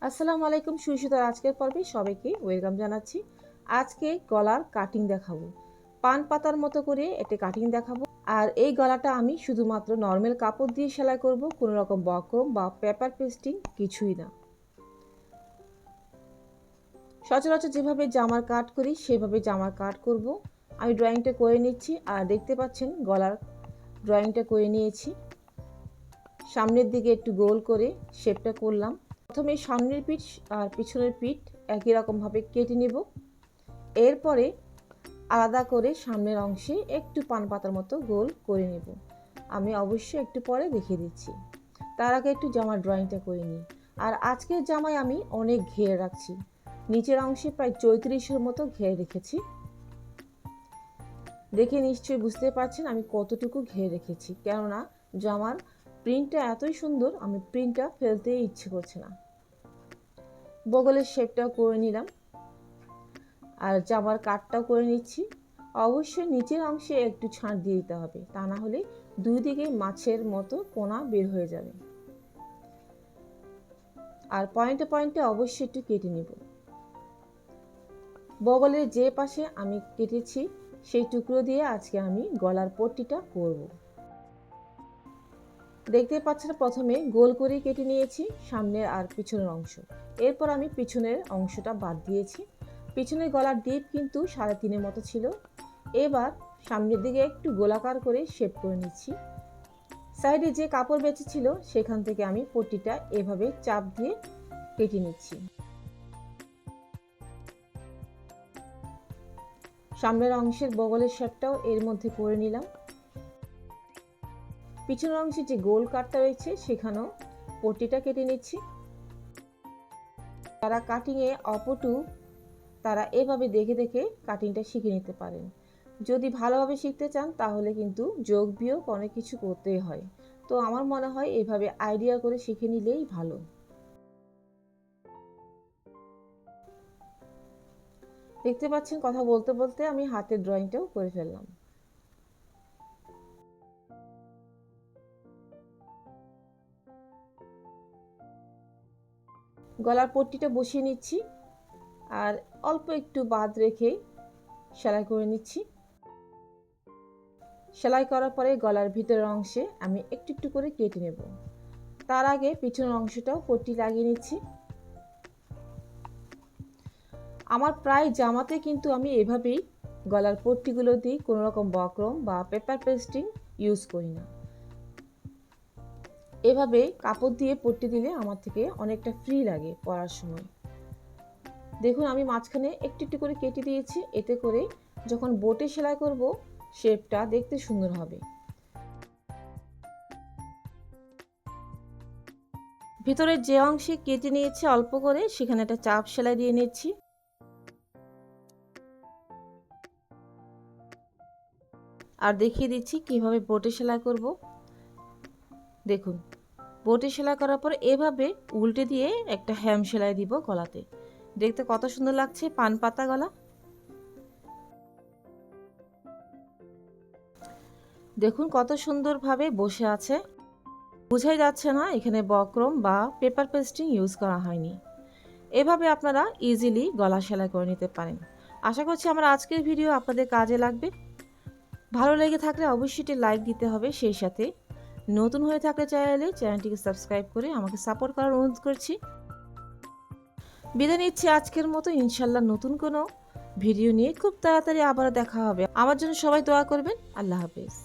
আসসালামু আলাইকুম সুইসুতার আজকের পর্বে সবাইকে ওয়েলকাম জানাচ্ছি। আজকে গলার কাটিং দেখাবো। পান পাতার মতো করে একটা কাটিং দেখাবো। আর এই গলাটা আমি শুধুমাত্র নর্মাল কাপড় দিয়ে সেলাই করব, কোনো রকম বক্রম বা পেপার পেস্টিং কিছুই না। সচরাচর যেভাবে জামার কাট করি সেভাবে জামার কাট করব। আমি ড্রয়িংটা করে নিচ্ছি আর দেখতে পাচ্ছেন গলার ড্রয়িংটা করে নিয়েছি। সামনের দিকে একটু গোল করে শেপটা করলাম। প্রথমে সামনের পিঠ আর পিছনের পিঠ একই রকমভাবে কেটে নেব। এরপরে আলাদা করে সামনের অংশে একটু পান পাতার মতো গোল করে নেব। আমি অবশ্যই একটু পরে দেখিয়ে দিচ্ছি। তার আগে একটু জামার ড্রয়িংটা করে নিই। আর আজকের জামায় আমি অনেক ঘের রাখছি, নিচের অংশে প্রায় 34-এর মতো ঘের রেখেছি। দেখে নিশ্চয়ই বুঝতে পারছেন আমি কতটুকু ঘের রেখেছি, কেননা জামার প্রিন্টটা এতই সুন্দর, আমি প্রিন্টটা ফেলতে ইচ্ছে করছে না। বগলের শেপটাও করে নিলাম আর জামার কাটটাও করে নিচ্ছি। অবশ্যই নিচের অংশে একটু ছাড় দিয়ে দিতে হবে, তা না হলে দুই দিকে মাছের মতো কোনা বের হয়ে যাবে। আর পয়েন্টে পয়েন্টে অবশ্যই একটু কেটে নেব। বগলের যে পাশে আমি কেটেছি সেই টুকরো দিয়ে আজকে আমি গলার পট্টিটা করব। দেখতে পাচ্ছেন প্রথমে গোল করে কেটে নিয়েছি সামনের আর পিছনের অংশ। এরপর আমি পিছনের অংশটা বাদ দিয়েছি। পিছনের গলার ডিপ কিন্তু 3.5-এর মতো ছিল। এবার সামনের দিকে একটু গোলাকার করে শেপ করে নিচ্ছি। সাইডে যে কাপড় বেঁচে ছিল সেখান থেকে আমি পট্টিটা এভাবে চাপ দিয়ে কেটে নিচ্ছি। সামনের অংশের বগলের শেপটাও এর মধ্যে করে নিলাম। পিছনের অংশে যে গোল কাটটা রয়েছে সেখানেও পট্টিটা কেটে নিচ্ছি। যারা কাটিংয়ে অপটু তারা এভাবে দেখে দেখে কাটিংটা শিখে নিতে পারেন। যদি ভালোভাবে শিখতে চান তাহলে কিন্তু যোগ বিয়োগ অনেক কিছু করতেই হয়, তো আমার মনে হয় এভাবে আইডিয়া করে শিখে নিলেই ভালো। দেখতে পাচ্ছেন কথা বলতে বলতে আমি হাতের ড্রয়িংটাও করে ফেললাম। গলার পট্টিটা বসিয়ে নিচ্ছি আর অল্প একটু বাদ রেখে সেলাই করে নিচ্ছি। সেলাই করার পরে গলার ভিতরের অংশে আমি একটু একটু করে কেটে নেব। তার আগে পিছনের অংশটাও পট্টি লাগিয়ে নিচ্ছি। আমার প্রায় জামাতে কিন্তু আমি এভাবেই গলার পট্টিগুলো দিই, কোনো রকম বক্রম বা পেপার পেস্টিং ইউজ করি না। এভাবে কাপড় দিয়ে পট্টি দিলে আমার থেকে অনেকটা ফ্রি লাগে পরার সময়। দেখুন আমি মাঝখানে একটু একটু করে কেটে দিয়েছি, এতে করে যখন বোটে সেলাই করব শেপটা দেখতে সুন্দর হবে। ভিতরের যে অংশে কেটে নিয়েছি অল্প করে সেখানে একটা চাপ সেলাই দিয়ে নিচ্ছি। আর দেখিয়ে দিচ্ছি কিভাবে বোটে সেলাই করব। দেখুন বোটে সেলাই করার পর এভাবে উল্টে দিয়ে একটা হ্যাম সেলাই দিব গলাতে। দেখতে কত সুন্দর লাগছে, পান পাতা গলা। দেখুন কত সুন্দরভাবে বসে আছে, বোঝাই যাচ্ছে না এখানে বক্রম বা পেপার পেস্টিং ইউজ করা হয়নি। এভাবে আপনারা ইজিলি গলা সেলাই করে নিতে পারেন। আশা করছি আমার আজকের ভিডিও আপনাদের কাজে লাগবে। ভালো লেগে থাকলে অবশ্যই একটি লাইক দিতে হবে, সেই সাথে নতুন হয়ে থাকলে চাইলে চ্যানেলটিকে সাবস্ক্রাইব করে আমাকে সাপোর্ট করার অনুরোধ করছি। বিদায় নিচ্ছি আজকের মতো, ইনশাল্লাহ নতুন কোনো ভিডিও নিয়ে খুব তাড়াতাড়ি আবার দেখা হবে। আমার জন্য সবাই দোয়া করবেন। আল্লাহ হাফেজ।